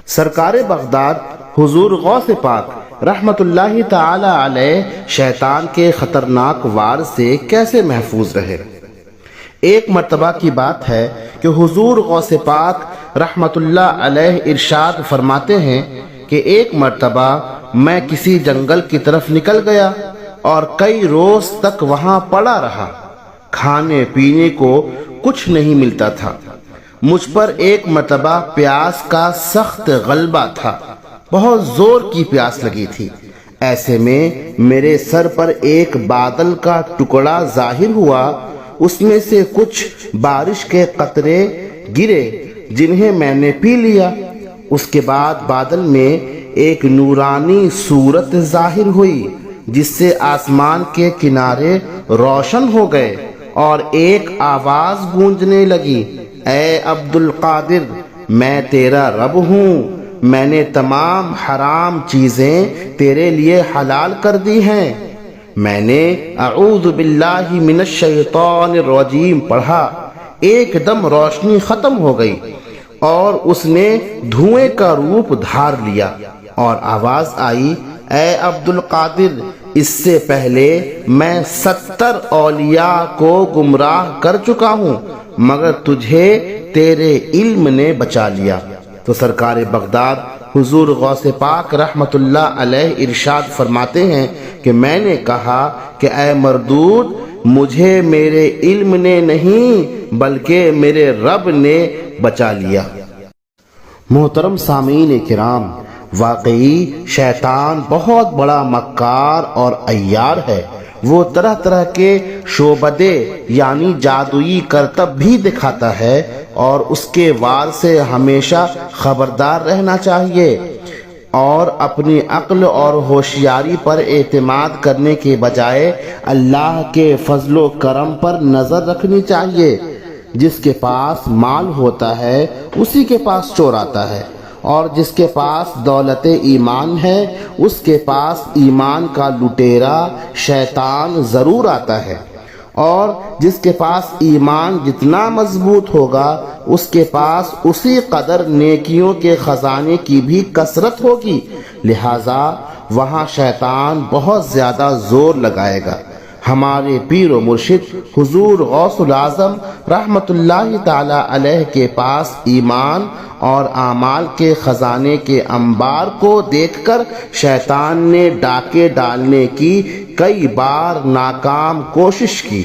سرکار بغداد حضور غوث پاک رحمت اللہ تعالی علیہ شیطان کے خطرناک وار سے کیسے محفوظ رہے۔ ایک مرتبہ کی بات ہے کہ حضور غوث پاک رحمت اللہ علیہ ارشاد فرماتے ہیں کہ ایک مرتبہ میں کسی جنگل کی طرف نکل گیا اور کئی روز تک وہاں پڑا رہا۔ کھانے پینے کو کچھ نہیں ملتا تھا۔ مجھ پر ایک مرتبہ پیاس کا سخت غلبہ تھا، بہت زور کی پیاس لگی تھی۔ ایسے میں میرے سر پر ایک بادل کا ٹکڑا ظاہر ہوا، اس میں سے کچھ بارش کے قطرے گرے جنہیں میں نے پی لیا۔ اس کے بعد بادل میں ایک نورانی صورت ظاہر ہوئی جس سے آسمان کے کنارے روشن ہو گئے اور ایک آواز گونجنے لگی، اے عبد القادر، میں تیرا رب ہوں، میں نے تمام حرام چیزیں تیرے لیے حلال کر دی ہیں۔ میں نے اعوذ باللہ من الشیطان الرجیم پڑھا، ایک دم روشنی ختم ہو گئی اور اس نے دھوئیں کا روپ دھار لیا اور آواز آئی، اے عبد القادر، اس سے پہلے میں 70 اولیاء کو گمراہ کر چکا ہوں مگر تجھے تیرے علم نے بچا لیا۔ تو سرکار بغداد حضور غوث پاک رحمت اللہ علیہ ارشاد فرماتے ہیں کہ میں نے کہا کہ اے مردود، مجھے میرے علم نے نہیں بلکہ میرے رب نے بچا لیا۔ محترم سامعین کرام، واقعی شیطان بہت بڑا مکار اور عیار ہے۔ وہ طرح طرح کے شعبدے یعنی جادوئی کرتب بھی دکھاتا ہے اور اس کے وار سے ہمیشہ خبردار رہنا چاہیے اور اپنی عقل اور ہوشیاری پر اعتماد کرنے کے بجائے اللہ کے فضل و کرم پر نظر رکھنی چاہیے۔ جس کے پاس مال ہوتا ہے اسی کے پاس چور آتا ہے، اور جس کے پاس دولت ایمان ہے اس کے پاس ایمان کا لٹیرا شیطان ضرور آتا ہے، اور جس کے پاس ایمان جتنا مضبوط ہوگا اس کے پاس اسی قدر نیکیوں کے خزانے کی بھی کثرت ہوگی، لہذا وہاں شیطان بہت زیادہ زور لگائے گا۔ ہمارے پیر و مرشد حضور غوث العظم رحمت اللہ تعالی علیہ کے پاس ایمان اور اعمال کے خزانے کے انبار کو دیکھ کر شیطان نے ڈاکے ڈالنے کی کئی بار ناکام کوشش کی۔